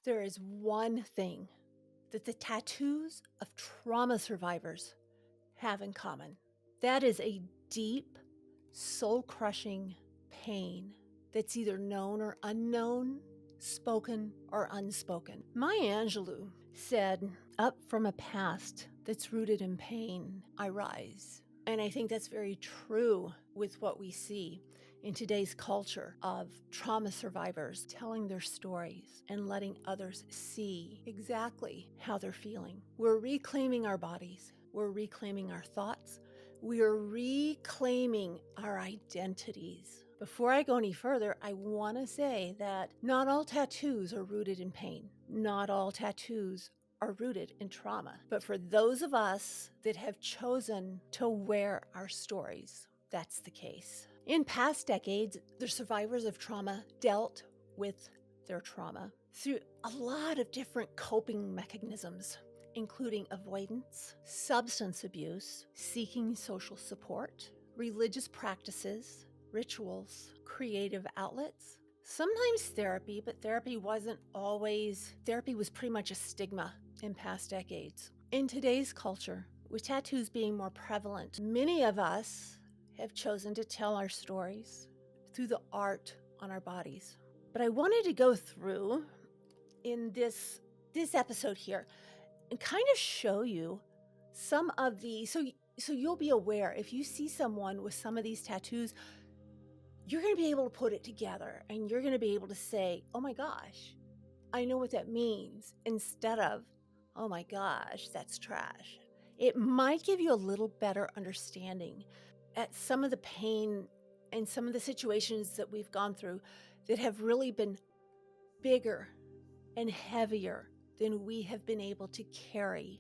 There is one thing that the tattoos of trauma survivors have in common. That is a deep, soul-crushing pain that's either known or unknown, spoken or unspoken. Maya Angelou said, "Up from a past that's rooted in pain, I rise." And I think that's very true with what we see in today's culture of trauma survivors telling their stories and letting others see exactly how they're feeling. We're reclaiming our bodies. We're reclaiming our thoughts. We're reclaiming our identities. Before I go any further, I want to say that not all tattoos are rooted in pain. Not all tattoos are rooted in trauma. But for those of us that have chosen to wear our stories, that's the case. In past decades, the survivors of trauma dealt with their trauma through a lot of different coping mechanisms, including avoidance, substance abuse, seeking social support, religious practices, rituals, creative outlets, sometimes therapy, but therapy was pretty much a stigma in past decades. In today's culture, with tattoos being more prevalent, many of us have chosen to tell our stories through the art on our bodies. But I wanted to go through in this episode here and kind of show you some of the, so you'll be aware if you see someone with some of these tattoos, you're going to be able to put it together and you're going to be able to say, oh my gosh, I know what that means, instead of, oh my gosh, that's trash. It might give you a little better understanding at some of the pain and some of the situations that we've gone through that have really been bigger and heavier than we have been able to carry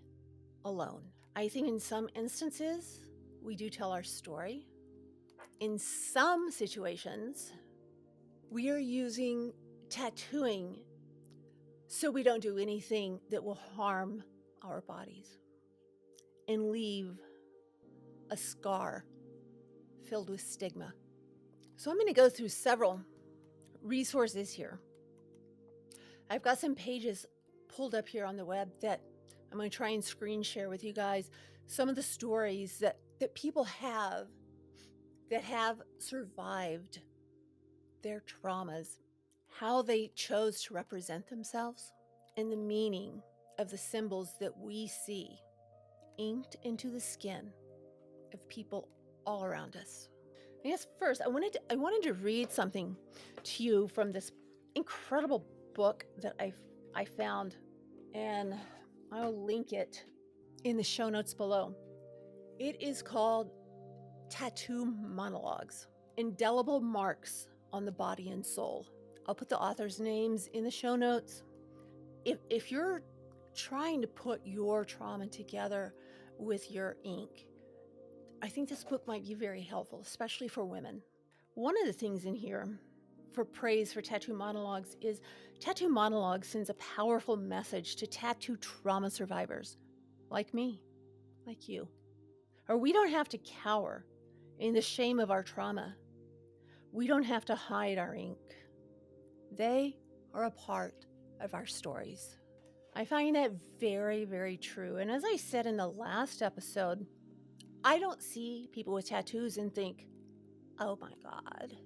alone. I think in some instances, we do tell our story. In some situations, we are using tattooing so we don't do anything that will harm our bodies and leave a scar filled with stigma. So I'm going to go through several resources here. I've got some pages pulled up here on the web that I'm going to try and screen share with you guys some of the stories that people have that have survived their traumas, how they chose to represent themselves, and the meaning of the symbols that we see inked into the skin of people all around us. I guess first, I wanted to read something to you from this incredible book that I found, and I'll link it in the show notes below. It is called Tattoo Monologues: Indelible Marks on the Body and Soul. I'll put the authors' names in the show notes. If you're trying to put your trauma together with your ink, I think this book might be very helpful, especially for women. One of the things in here for praise for Tattoo Monologues is Tattoo Monologues sends a powerful message to tattoo trauma survivors like me, like you. Or we don't have to cower in the shame of our trauma. We don't have to hide our ink. They are a part of our stories. I find that very, very true. And as I said in the last episode, I don't see people with tattoos and think, oh my God.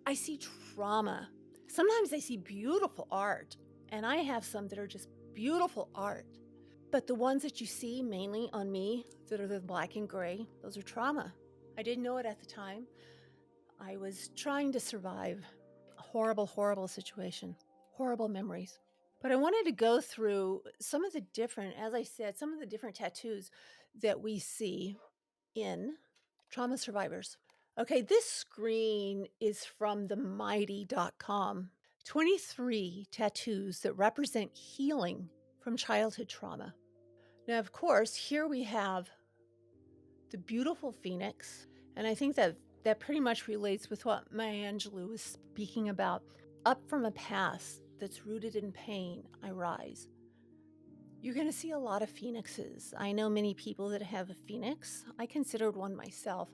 I see trauma. Sometimes I see beautiful art, and I have some that are just beautiful art. But the ones that you see mainly on me that are the black and gray, those are trauma. I didn't know it at the time. I was trying to survive a horrible, horrible situation, horrible memories. But I wanted to go through some of the different, as I said, some of the different tattoos that we see in trauma survivors. Okay, this screen is from themighty.com. 23 tattoos that represent healing from childhood trauma. Now, of course, here we have the beautiful phoenix, and I think that pretty much relates with what Maya Angelou was speaking about. Up from a past that's rooted in pain, I rise. You're going to see a lot of phoenixes. I know many people that have a phoenix. I considered one myself.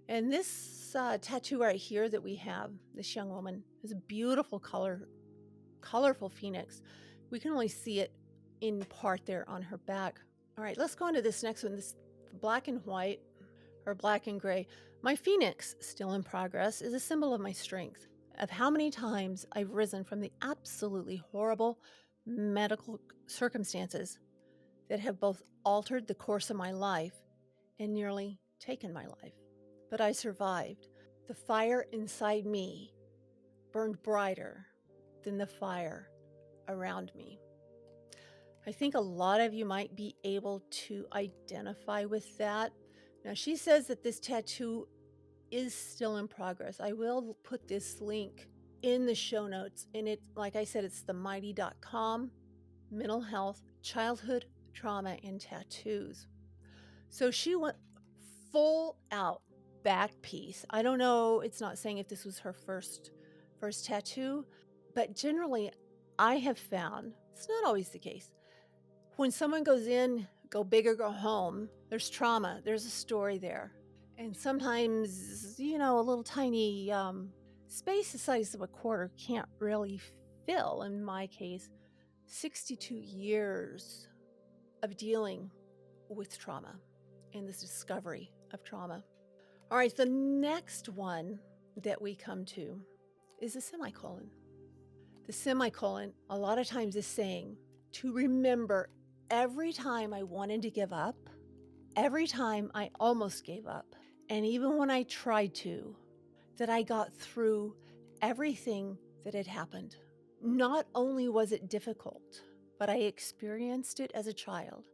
And this tattoo right here that we have, this young woman, is a beautiful colorful phoenix. We can only see it in part there on her back. All right, let's go on to this next one, this black and white, or black and gray. My phoenix, still in progress, is a symbol of my strength, of how many times I've risen from the absolutely horrible medical circumstances that have both altered the course of my life and nearly taken my life. But I survived. The fire inside me burned brighter than the fire around me. I think a lot of you might be able to identify with that. Now, she says that this tattoo is still in progress. I will put this link in the show notes. And it, like I said, it's themighty.com, mental health, childhood trauma, and tattoos. So she went full out back piece. I don't know, it's not saying if this was her first tattoo, but generally I have found, it's not always the case, when someone goes in, go big or go home, there's trauma, there's a story there. And sometimes, a little tiny space the size of a quarter can't really fill, in my case, 62 years of dealing with trauma and this discovery of trauma. All right, the next one that we come to is a semicolon. The semicolon, a lot of times, is saying to remember every time I wanted to give up, every time I almost gave up, and even when I tried to, that I got through everything that had happened. Not only was it difficult, but I experienced it as a child.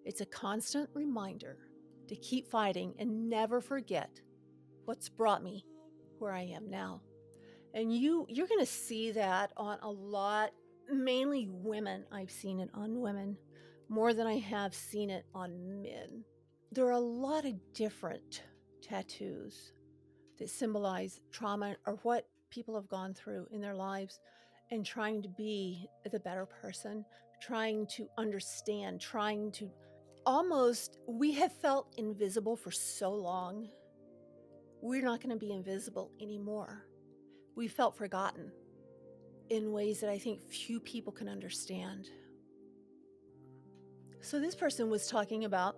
It's a constant reminder to keep fighting and never forget what's brought me where I am now. And you're going to see that on a lot, mainly women. I've seen it on women more than I have seen it on men. There are a lot of different tattoos that symbolize trauma or what people have gone through in their lives, and trying to be the better person, trying to understand, trying to almost, we have felt invisible for so long. We're not going to be invisible anymore. We felt forgotten in ways that I think few people can understand. So this person was talking about,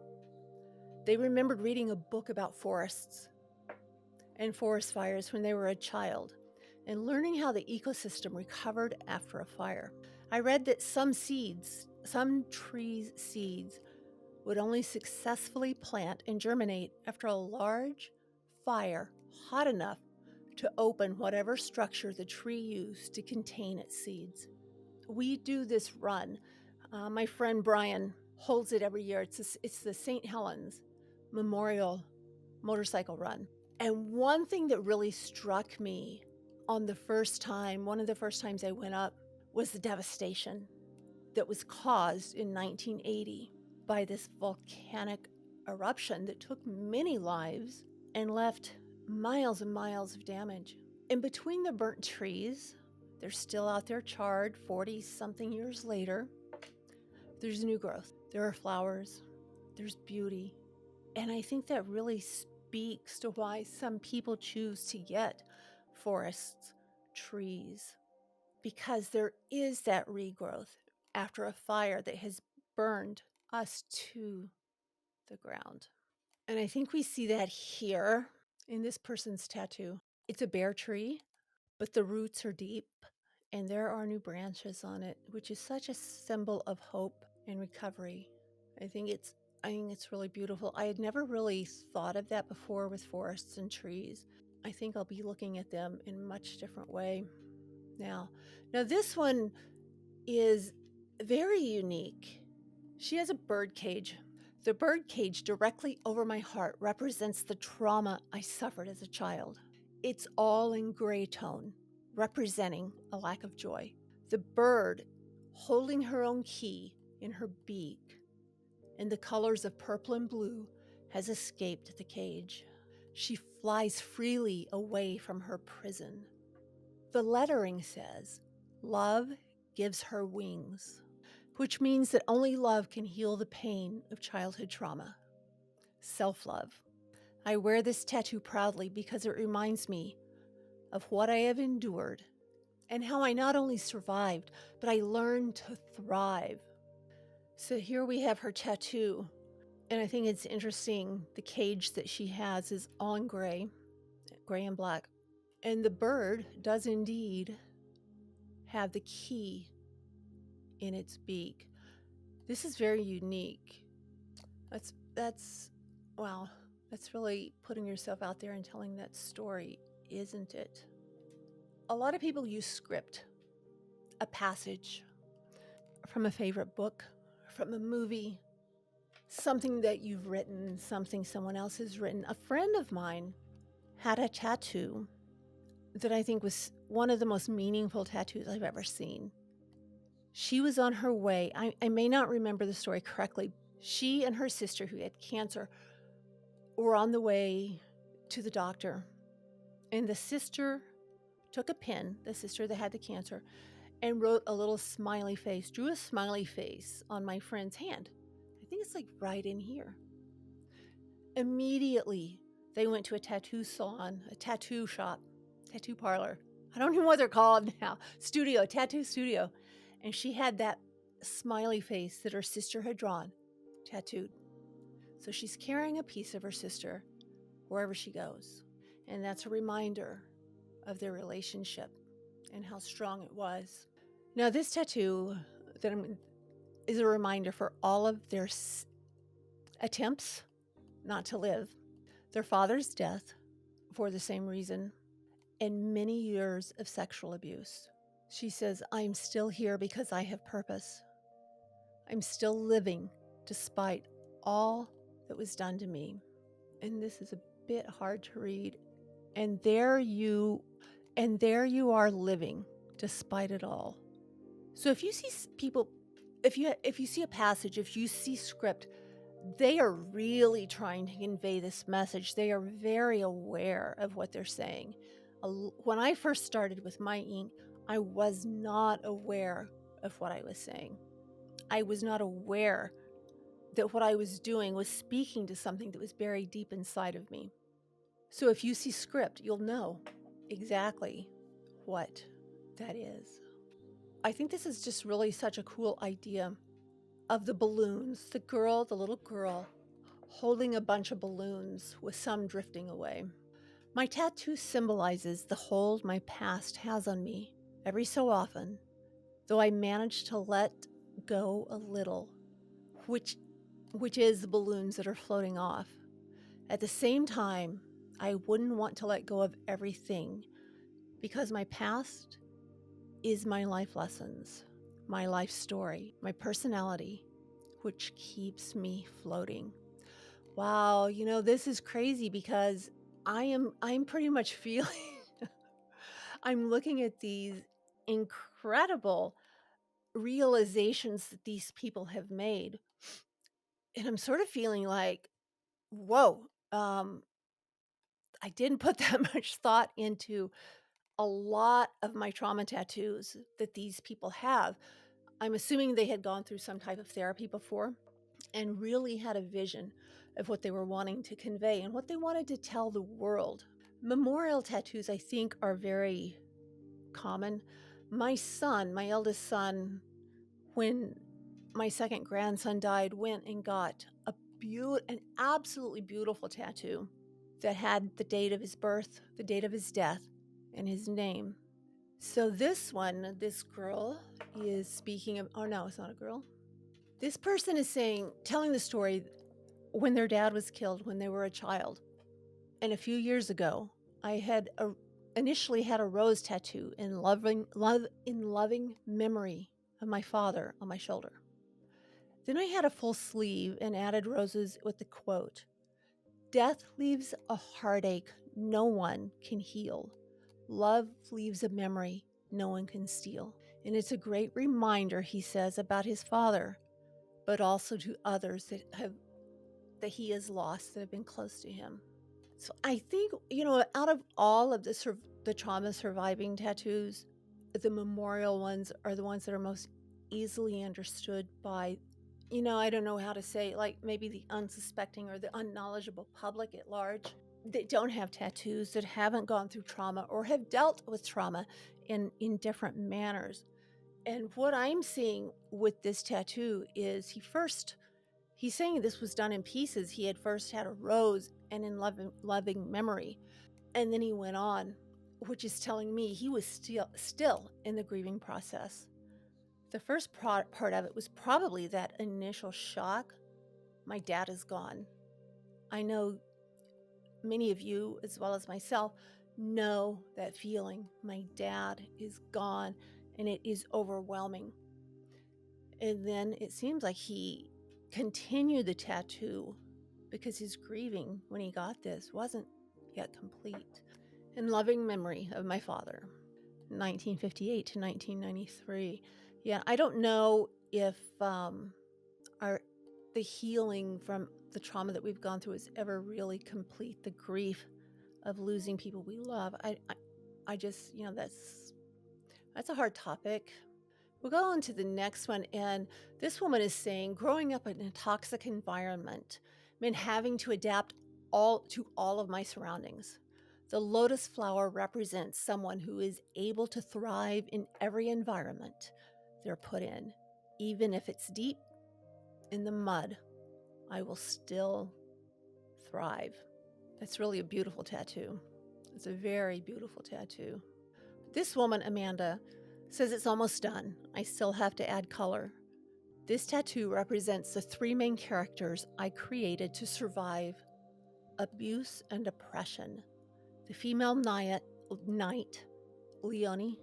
they remembered reading a book about forests and forest fires when they were a child, and learning how the ecosystem recovered after a fire. I read that some trees' seeds would only successfully plant and germinate after a large fire hot enough to open whatever structure the tree used to contain its seeds. We do this run. My friend Brian holds it every year. It's the St. Helens Memorial Motorcycle Run. And one thing that really struck me on one of the first times I went up, was the devastation that was caused in 1980 by this volcanic eruption that took many lives and left miles and miles of damage. In between the burnt trees, they're still out there charred 40-something years later, there's new growth. There are flowers, there's beauty. And I think that really speaks to why some people choose to get forests, trees, because there is that regrowth after a fire that has burned us to the ground. And I think we see that here in this person's tattoo. It's a bare tree, but the roots are deep and there are new branches on it, which is such a symbol of hope and recovery. I think it's really beautiful. I had never really thought of that before with forests and trees. I think I'll be looking at them in a much different way now. Now this one is very unique. She has a bird cage. The bird cage directly over my heart represents the trauma I suffered as a child. It's all in gray tone, representing a lack of joy. The bird holding her own key in her beak in the colors of purple and blue has escaped the cage. She flies freely away from her prison. The lettering says, "Love gives her wings," which means that only love can heal the pain of childhood trauma. Self-love. I wear this tattoo proudly because it reminds me of what I have endured and how I not only survived, but I learned to thrive. So here we have her tattoo. And I think it's interesting. The cage that she has is all in gray and black. And the bird does indeed have the key in its beak. This is very unique. That's wow, that's really putting yourself out there and telling that story, isn't it? A lot of people use script, a passage from a favorite book, from a movie, something that you've written, something someone else has written. A friend of mine had a tattoo that I think was one of the most meaningful tattoos I've ever seen. She was on her way. I may not remember the story correctly. She and her sister, who had cancer, were on the way to the doctor. And the sister took a pen, the sister that had the cancer, and wrote a little smiley face, drew a smiley face on my friend's hand. I think it's like right in here. Immediately, they went to a tattoo salon, a tattoo shop, tattoo parlor. I don't know what they're called now. Studio, tattoo studio. And she had that smiley face that her sister had drawn tattooed. So she's carrying a piece of her sister wherever she goes. And that's a reminder of their relationship and how strong it was. Now, this tattoo is a reminder for all of their attempts not to live, their father's death for the same reason, and many years of sexual abuse. She says, I'm still here because I have purpose. I'm still living despite all that was done to me. And this is a bit hard to read. And there you are living despite it all. So if you see people, if you see a passage, if you see script, they are really trying to convey this message. They are very aware of what they're saying. When I first started with my ink, I was not aware of what I was saying. I was not aware that what I was doing was speaking to something that was buried deep inside of me. So if you see script, you'll know exactly what that is. I think this is just really such a cool idea of the balloons, the little girl, holding a bunch of balloons with some drifting away. My tattoo symbolizes the hold my past has on me every so often, though I manage to let go a little, which is the balloons that are floating off. At the same time, I wouldn't want to let go of everything because my past is my life lessons, my life story, my personality, which keeps me floating. Wow, this is crazy because I'm pretty much feeling I'm looking at these incredible realizations that these people have made, and I'm sort of feeling like, whoa, I didn't put that much thought into a lot of my trauma tattoos that these people have. I'm assuming they had gone through some type of therapy before and really had a vision of what they were wanting to convey and what they wanted to tell the world. Memorial tattoos, I think, are very common. My eldest son, when my second grandson died, went and got an absolutely beautiful tattoo that had the date of his birth, the date of his death, and his name. So this girl is speaking of, oh no, it's not a girl. This person is telling the story when their dad was killed when they were a child. And a few years ago, I had initially had a rose tattoo in loving memory of my father on my shoulder. Then I had a full sleeve and added roses with the quote, "Death leaves a heartache no one can heal. Love leaves a memory no one can steal." And it's a great reminder, he says, about his father, but also to others that he has lost that have been close to him. So I think, out of all of the trauma surviving tattoos, the memorial ones are the ones that are most easily understood by, I don't know how to say, like maybe the unsuspecting or the unknowledgeable public at large. that don't have tattoos, that haven't gone through trauma or have dealt with trauma in different manners. And what I'm seeing with this tattoo is he's saying this was done in pieces. He had first had a rose and in loving memory. And then he went on, which is telling me he was still in the grieving process. The first part of it was probably that initial shock. My dad is gone. I know many of you, as well as myself, know that feeling. My dad is gone, and it is overwhelming. And then it seems like he continued the tattoo because his grieving when he got this wasn't yet complete. In loving memory of my father, 1958 to 1993. Yeah, I don't know if the healing from the trauma that we've gone through is ever really complete. The grief of losing people we love. I just, that's a hard topic. We'll go on to the next one. And this woman is saying, growing up in a toxic environment meant having to adapt to all of my surroundings. The lotus flower represents someone who is able to thrive in every environment they're put in. Even if it's deep in the mud, I will still thrive. That's really a beautiful tattoo. It's a very beautiful tattoo. This woman, Amanda, says it's almost done. I still have to add color. This tattoo represents the three main characters I created to survive abuse and oppression. The female knight, Leonie,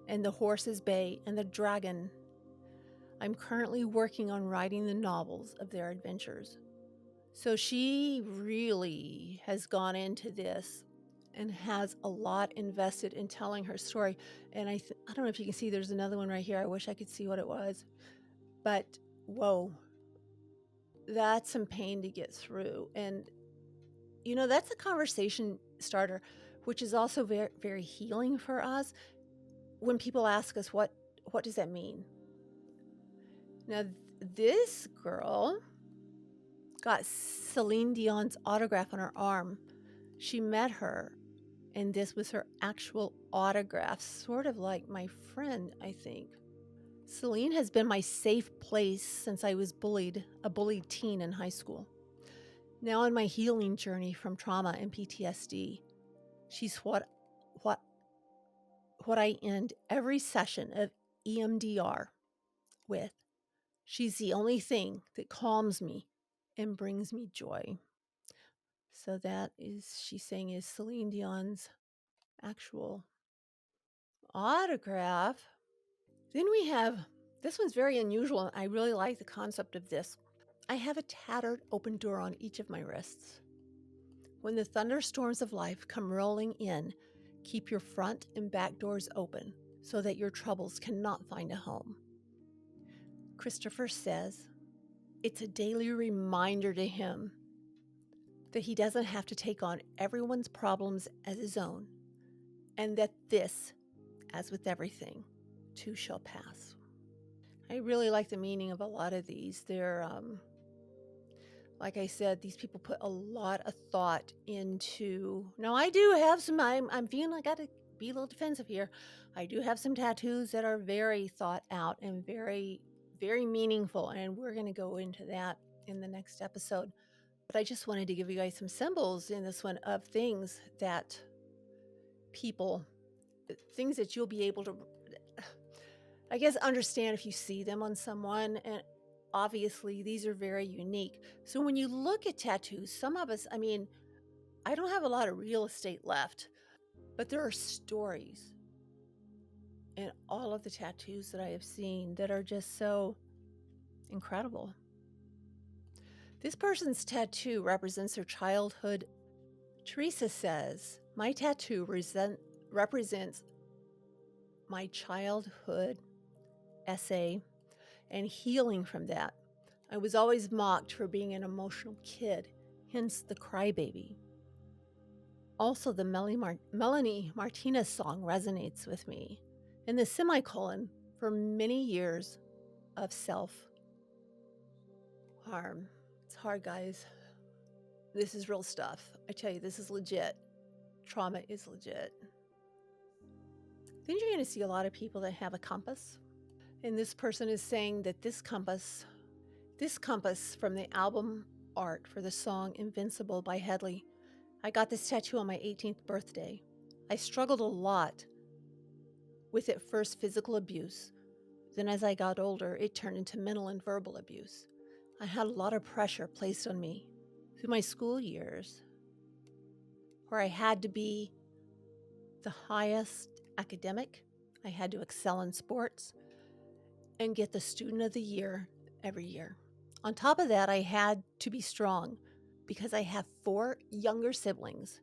and the horses Bay and the dragon. I'm currently working on writing the novels of their adventures. So she really has gone into this and has a lot invested in telling her story. And I don't know if you can see, there's another one right here. I wish I could see what it was. But whoa, that's some pain to get through. And, that's a conversation starter, which is also very, very healing for us. When people ask us, what does that mean? Now, this girl got Celine Dion's autograph on her arm. She met her, and this was her actual autograph, sort of like my friend, I think. Celine has been my safe place since I was a bullied teen in high school. Now in my healing journey from trauma and PTSD, she's what I end every session of EMDR with. She's the only thing that calms me and brings me joy. So that is, she's saying, is Celine Dion's actual autograph. Then we have, this one's very unusual, and I really like the concept of this. I have a tattered open door on each of my wrists. When the thunderstorms of life come rolling in, keep your front and back doors open so that your troubles cannot find a home. Christopher says it's a daily reminder to him that he doesn't have to take on everyone's problems as his own, and that this, as with everything, too shall pass. I really like the meaning of a lot of these. They're, like I said, these people put a lot of thought into. Now, I do have some, I'm feeling I got to be a little defensive here. I do have some tattoos that are very thought out and very, very meaningful, and we're going to go into that in the next episode. But I just wanted to give you guys some symbols in this one of things that you'll be able to, I guess, understand if you see them on someone. And obviously, these are very unique. So when you look at tattoos, some of us, I don't have a lot of real estate left, but there are stories in all of the tattoos that I have seen that are just so incredible. This person's tattoo represents their childhood. Teresa says, my tattoo represents my childhood essay and healing from that. I was always mocked for being an emotional kid, hence the crybaby. Also, the Melanie Martinez song resonates with me, and the semicolon for many years of self-harm. It's hard, guys. This is real stuff. I tell you, this is legit. Trauma is legit. Then you're going to see a lot of people that have a compass. And this person is saying that this compass from the album art for the song Invincible by Headley, I got this tattoo on my 18th birthday. I struggled a lot with at first physical abuse. Then as I got older, it turned into mental and verbal abuse. I had a lot of pressure placed on me through my school years, where I had to be the highest academic, I had to excel in sports, and get the student of the year every year. On top of that, I had to be strong because I have 4 younger siblings.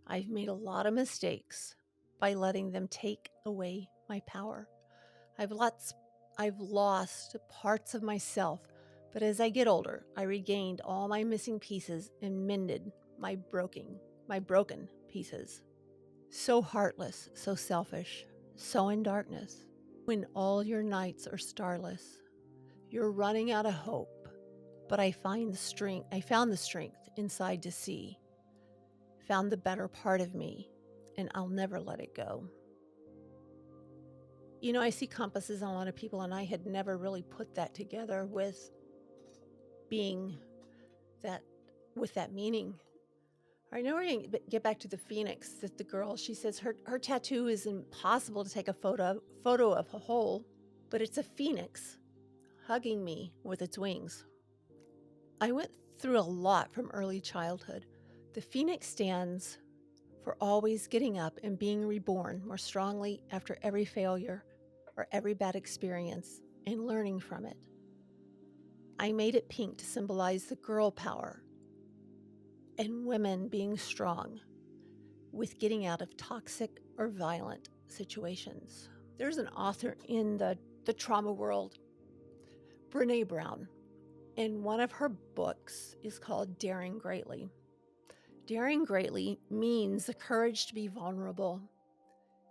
I've made a lot of mistakes by letting them take away my power. I've lost parts of myself, but as I get older, I regained all my missing pieces and mended my broken pieces. So heartless, so selfish, so in darkness. When all your nights are starless, you're running out of hope. But I found the strength inside to see, found the better part of me, and I'll never let it go. You know, I see compasses on a lot of people, and I had never really put that together with being that, with that meaning. I know we're going to get back to the phoenix, that the girl, she says her tattoo is impossible to take a photo of a whole, but it's a phoenix hugging me with its wings. I went through a lot from early childhood. The phoenix stands for always getting up and being reborn more strongly after every failure or every bad experience and learning from it. I made it pink to symbolize the girl power and women being strong with getting out of toxic or violent situations. There's an author in the trauma world, Brene Brown, and one of her books is called Daring Greatly. Daring greatly means the courage to be vulnerable.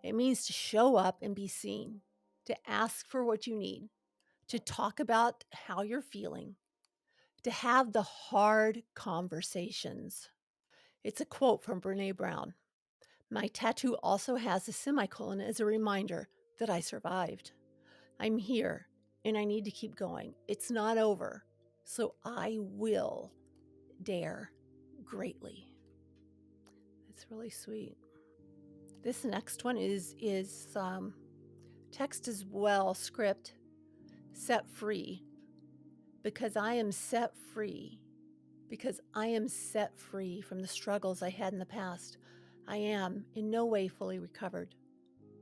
It means to show up and be seen, to ask for what you need, to talk about how you're feeling, to have the hard conversations. It's a quote from Brene Brown. My tattoo also has a semicolon as a reminder that I survived. I'm here and I need to keep going. It's not over, so I will dare greatly. It's really sweet. This next one is text as well, script, set free. Because I am set free. Because I am set free from the struggles I had in the past. I am in no way fully recovered,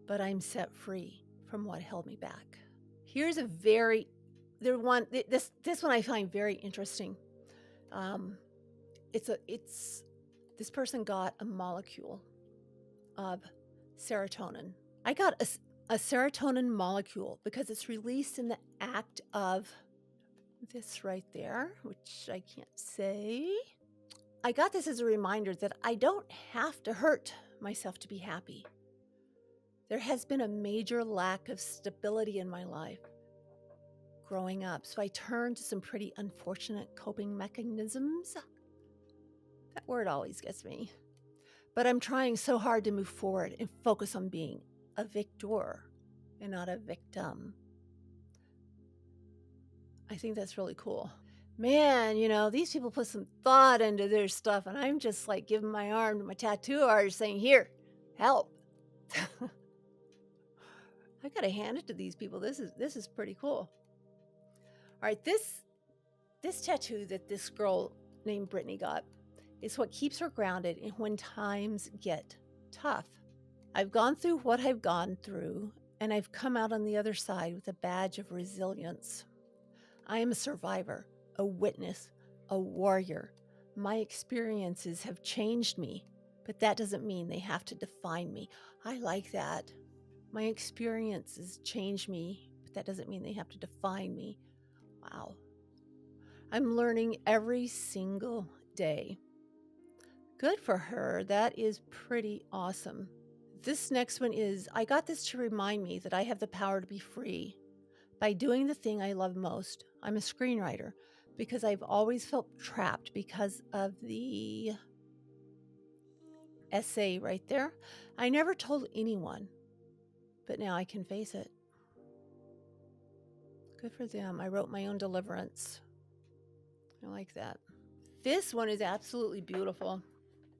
but I'm set free from what held me back. Here's a this one I find very interesting. This person got a molecule of serotonin. I got a serotonin molecule because it's released in the act of this right there, which I can't say. I got this as a reminder that I don't have to hurt myself to be happy. There has been a major lack of stability in my life growing up, so I turned to some pretty unfortunate coping mechanisms. That word always gets me. But I'm trying so hard to move forward and focus on being a victor and not a victim. I think that's really cool. Man, you know, these people put some thought into their stuff, and I'm just like giving my arm to my tattoo artist saying, here, help. I gotta hand it to these people. This is pretty cool. All right, this tattoo that this girl named Brittany got is what keeps her grounded when times get tough. I've gone through what I've gone through, and I've come out on the other side with a badge of resilience. I am a survivor, a witness, a warrior. My experiences have changed me, but that doesn't mean they have to define me. I like that. My experiences change me, but that doesn't mean they have to define me. Wow. I'm learning every single day. Good for her. That is pretty awesome. This next one is, I got this to remind me that I have the power to be free. By doing the thing I love most, I'm a screenwriter. because I've always felt trapped because of the essay right there. I never told anyone, but now I can face it. Good for them. I wrote my own deliverance. I like that. This one is absolutely beautiful.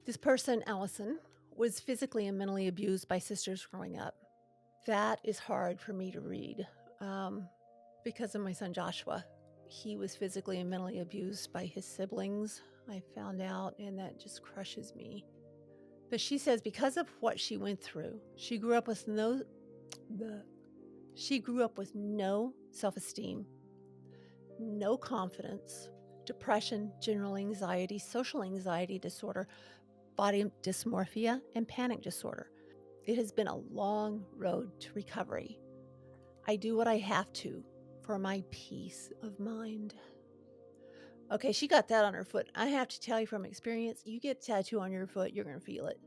This person, Allison, was physically and mentally abused by sisters growing up. That is hard for me to read because of my son Joshua. He was physically and mentally abused by his siblings, I found out, and that just crushes me. But she says because of what she went through, she grew up with no self-esteem, no confidence, depression, general anxiety, social anxiety disorder, body dysmorphia, and panic disorder. It has been a long road to recovery. I do what I have to for my peace of mind. Okay, she got that on her foot. I have to tell you from experience, you get a tattoo on your foot, you're going to feel it.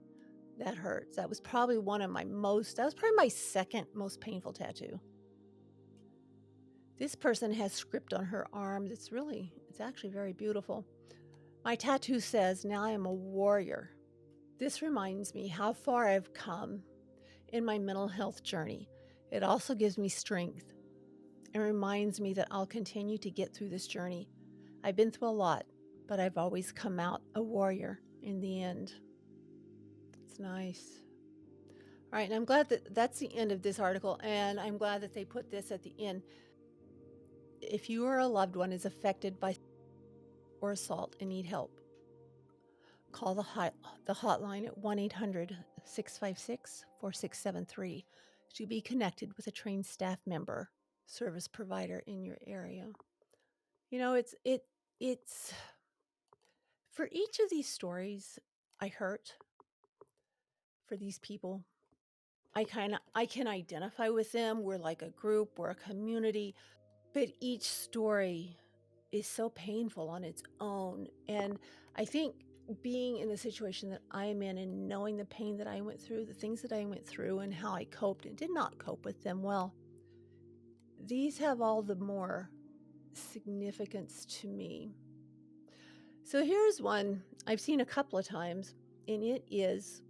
That hurts. That was probably my second most painful tattoo. This person has script on her arm it's actually very beautiful. My tattoo says, "Now I am a warrior." This reminds me how far I've come in my mental health journey. It also gives me strength and reminds me that I'll continue to get through this journey. I've been through a lot, but I've always come out a warrior in the end. It's nice. All right, and I'm glad that that's the end of this article, and I'm glad that they put this at the end. If you or a loved one is affected by or assault and need help, call the hotline at 1-800-656-4673 to be connected with a trained staff member, service provider in your area. You know, it's for each of these stories I hurt for these people. I can identify with them. We're like a group, we're a community, but each story is so painful on its own. And I think being in the situation that I'm in and knowing the pain that I went through, the things that I went through, and how I coped and did not cope with them well, these have all the more significance to me. So here's one I've seen a couple of times, and it is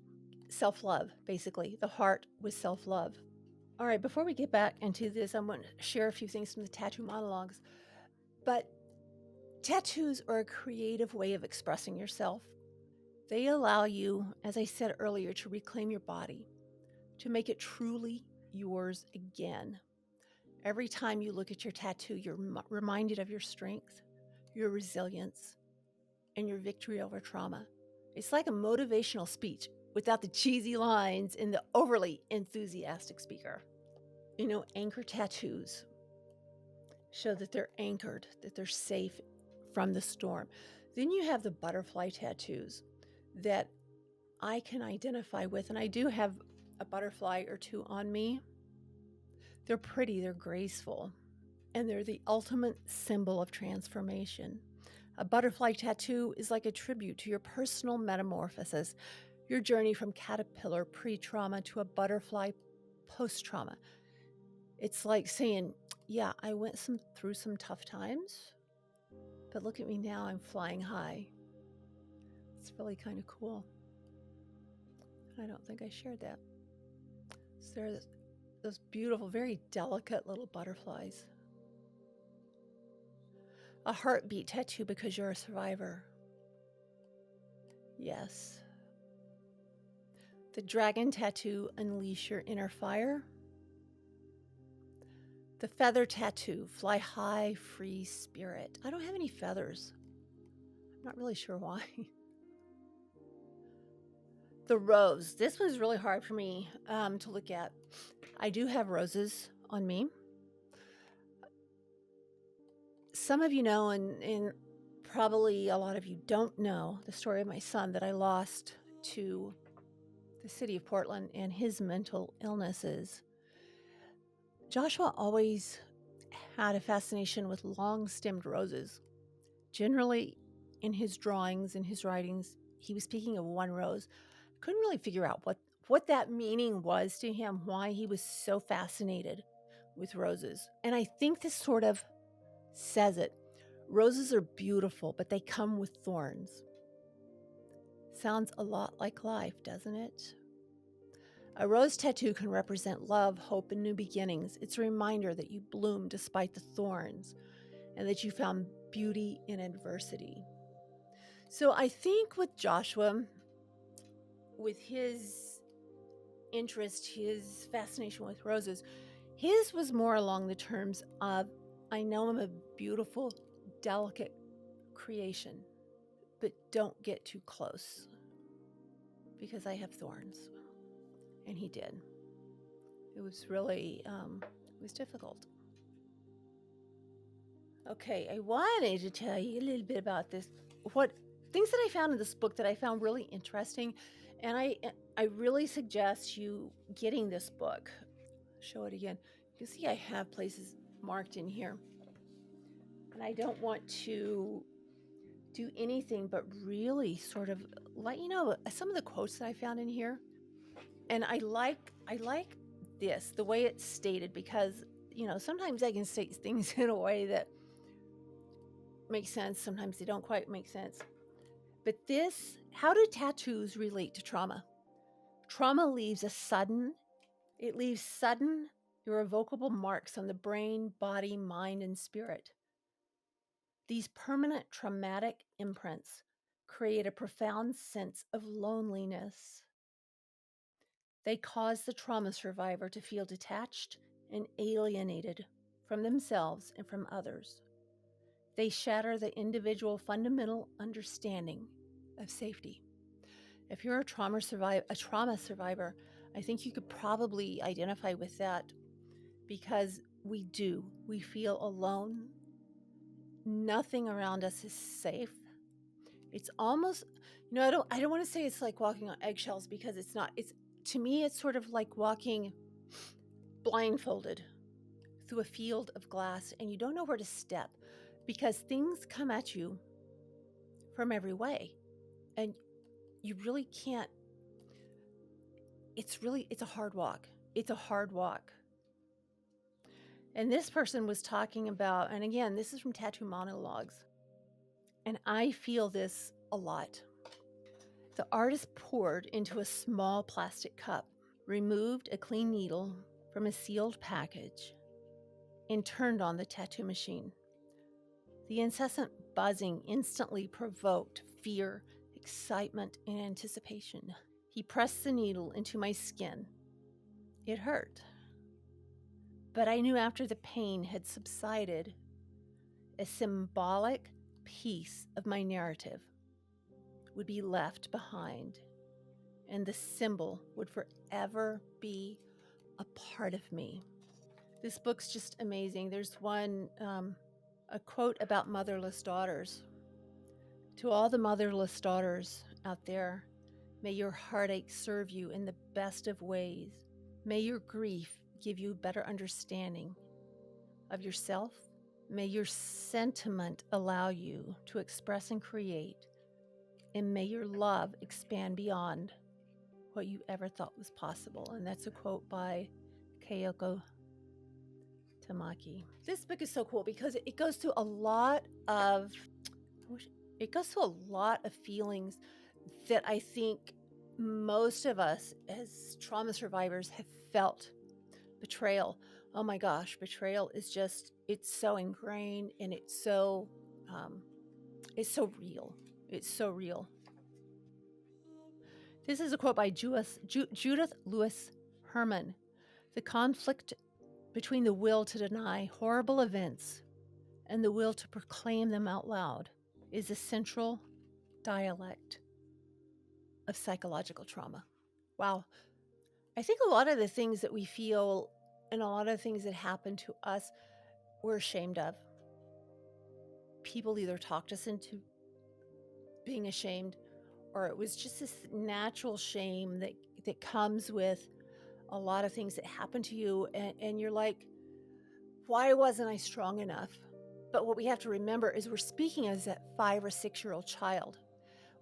self-love, basically, the heart with self-love. All right, before we get back into this, I'm going to share a few things from the tattoo monologues. But tattoos are a creative way of expressing yourself. They allow you, as I said earlier, to reclaim your body, to make it truly yours again. Every time you look at your tattoo, you're reminded of your strength, your resilience, and your victory over trauma. It's like a motivational speech without the cheesy lines and the overly enthusiastic speaker. You know, anchor tattoos show that they're anchored, that they're safe from the storm. Then you have the butterfly tattoos that I can identify with, and I do have a butterfly or two on me. They're pretty, they're graceful, and they're the ultimate symbol of transformation. A butterfly tattoo is like a tribute to your personal metamorphosis, your journey from caterpillar pre-trauma to a butterfly post-trauma. It's like saying, yeah, I went through some tough times, but look at me now, I'm flying high. It's really kind of cool. I don't think I shared that. So there's those beautiful, very delicate little butterflies. A heartbeat tattoo because you're a survivor. Yes. The dragon tattoo, unleash your inner fire. The feather tattoo, fly high, free spirit. I don't have any feathers. I'm not really sure why. The rose. This was really hard for me to look at. I do have roses on me. Some of you know, and probably a lot of you don't know, the story of my son that I lost to the city of Portland and his mental illnesses. Joshua always had a fascination with long-stemmed roses. Generally, in his drawings and his writings, he was speaking of one rose. Couldn't really figure out what that meaning was to him, why he was so fascinated with roses. And I think this sort of says it. Roses are beautiful, but they come with thorns. Sounds a lot like life, doesn't it? A rose tattoo can represent love, hope, and new beginnings. It's a reminder that you bloom despite the thorns and that you found beauty in adversity. So I think with Joshua, with his interest, his fascination with roses, his was more along the terms of, I know I'm a beautiful, delicate creation, but don't get too close because I have thorns. And he did. It was really, it was difficult. Okay, I wanted to tell you a little bit about this, what things that I found in this book that I found really interesting, and I really suggest you getting this book. Show it again. You can see I have places marked in here, and I don't want to do anything but really sort of let you know some of the quotes that I found in here. And I like this, the way it's stated, because sometimes I can state things in a way that makes sense, sometimes they don't quite make sense. But this, how do tattoos relate to trauma? Trauma leaves sudden, irrevocable marks on the brain, body, mind, and spirit. These permanent traumatic imprints create a profound sense of loneliness. They cause the trauma survivor to feel detached and alienated from themselves and from others. They shatter the individual fundamental understanding of safety. If you're a trauma survivor, I think you could probably identify with that, because we feel alone. Nothing around us is safe. It's almost, I don't want to say it's like walking on eggshells, because it's not. To me, it's sort of like walking blindfolded through a field of glass, and you don't know where to step because things come at you from every way, and you really can't. It's a hard walk. It's a hard walk. And this person was talking about, and again, this is from Tattoo Monologues, and I feel this a lot. The artist poured into a small plastic cup, removed a clean needle from a sealed package, and turned on the tattoo machine. The incessant buzzing instantly provoked fear, excitement, and anticipation. He pressed the needle into my skin. It hurt. But I knew after the pain had subsided, a symbolic piece of my narrative would be left behind, and the symbol would forever be a part of me. This book's just amazing. There's one, a quote about motherless daughters. To all the motherless daughters out there, may your heartache serve you in the best of ways. May your grief give you better understanding of yourself. May your sentiment allow you to express and create. And may your love expand beyond what you ever thought was possible. And that's a quote by Kyoko Tamaki. This book is so cool because it goes through a lot of feelings that I think most of us as trauma survivors have felt. Betrayal. Oh my gosh, betrayal is just, it's so ingrained, and it's so real. It's so real. This is a quote by Judith Lewis Herman. The conflict between the will to deny horrible events and the will to proclaim them out loud is a central dialect of psychological trauma. Wow. I think a lot of the things that we feel and a lot of the things that happen to us, we're ashamed of. People either talked us into being ashamed, or it was just this natural shame that comes with a lot of things that happen to you. And you're like, why wasn't I strong enough? But what we have to remember is we're speaking as that 5 or 6-year-old child.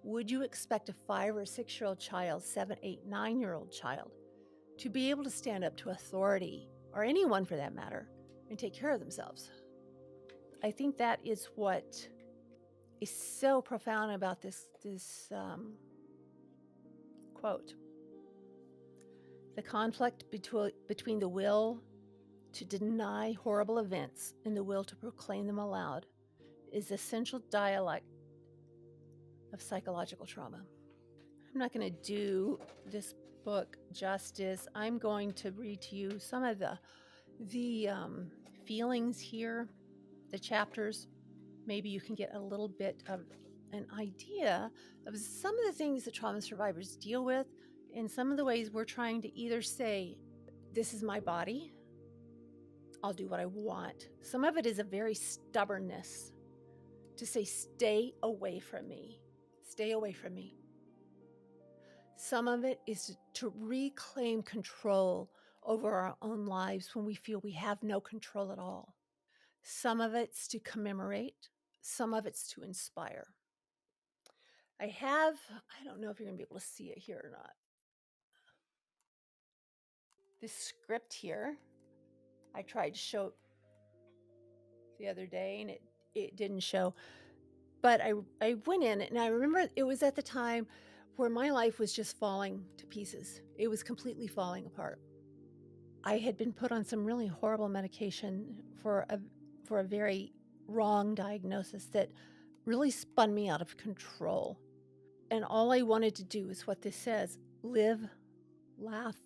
Would you expect a 5 or 6-year-old child, 7, 8, 9-year-old child, to be able to stand up to authority, or anyone for that matter, and take care of themselves? I think that is what is so profound about this quote. The conflict between the will to deny horrible events and the will to proclaim them aloud is essential dialect of psychological trauma. I'm not going to do this book justice. I'm going to read to you some of the feelings here, the chapters. Maybe you can get a little bit of an idea of some of the things that trauma survivors deal with and some of the ways we're trying to either say, this is my body, I'll do what I want. Some of it is a very stubbornness to say, stay away from me, stay away from me. Some of it is to reclaim control over our own lives when we feel we have no control at all. Some of it's to commemorate, some of it's to inspire. I don't know if you're going to be able to see it here or not. This script here, I tried to show the other day and it didn't show. But I went in and I remember it was at the time where my life was just falling to pieces. It was completely falling apart. I had been put on some really horrible medication for a very wrong diagnosis that really spun me out of control. And all I wanted to do is what this says: live, laugh,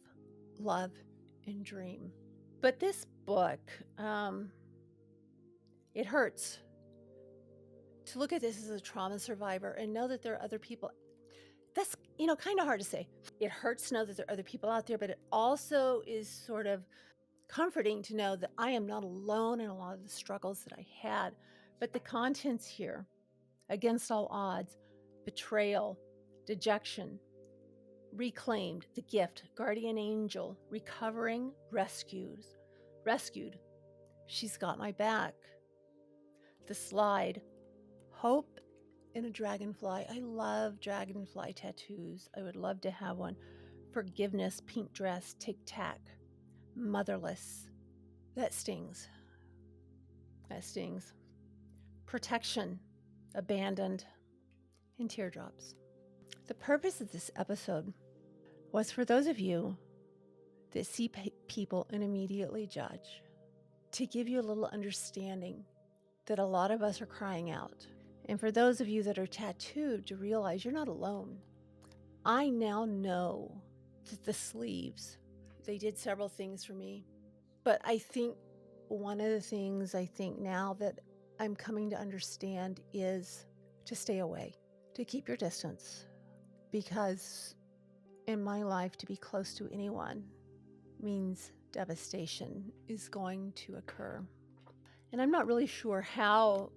love, and dream. But this book, it hurts to look at this as a trauma survivor and know that there are other people. That's, kind of hard to say. It hurts to know that there are other people out there, but it also is sort of comforting to know that I am not alone in a lot of the struggles that I had. But the contents here: against all odds, betrayal, dejection, reclaimed, the gift, guardian angel, recovering, rescued, she's got my back, the slide, hope in a dragonfly. I love dragonfly tattoos. I would love to have one. Forgiveness, pink dress, tic-tac, motherless. That stings. That stings. Protection, abandoned, and teardrops. The purpose of this episode was for those of you that see people and immediately judge, to give you a little understanding that a lot of us are crying out. And for those of you that are tattooed, to realize you're not alone. I now know that the sleeves, they did several things for me. But I think one of the things I think now that I'm coming to understand is to stay away, to keep your distance. Because in my life, to be close to anyone means devastation is going to occur. And I'm not really sure how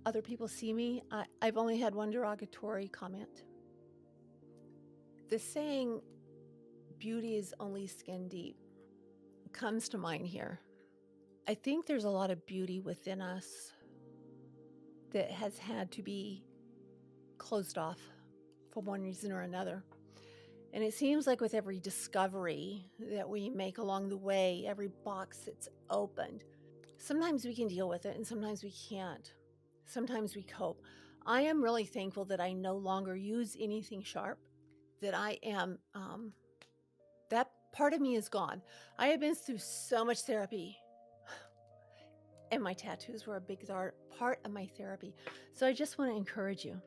other people see me. I've only had one derogatory comment. The saying, beauty is only skin deep, comes to mind here. I think there's a lot of beauty within us that has had to be closed off for one reason or another. And it seems like with every discovery that we make along the way, every box that's opened, sometimes we can deal with it and sometimes we can't. Sometimes we cope. I am really thankful that I no longer use anything sharp, that I am, that part of me is gone. I have been through so much therapy, and my tattoos were a big part of my therapy. So I just want to encourage you,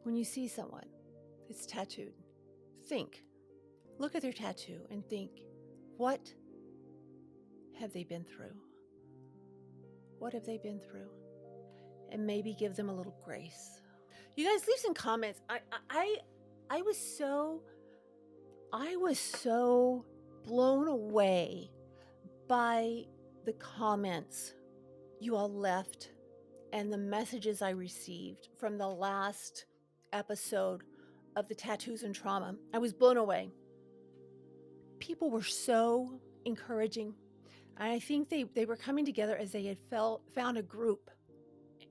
when you see someone that's tattooed, look at their tattoo and think, what have they been through? What have they been through? And maybe give them a little grace. You guys leave some comments. I was so blown away by the comments you all left and the messages I received from the last episode of the Tattoos and Trauma. I was blown away. People were so encouraging. And I think they were coming together as they had found a group.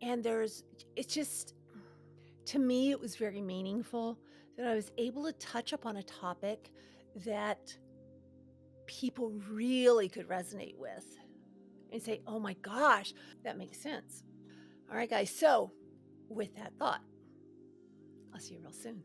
And it's just, to me, it was very meaningful that I was able to touch upon a topic that people really could resonate with. and say, oh my gosh, that makes sense. All right, guys. So, with that thought, I'll see you real soon.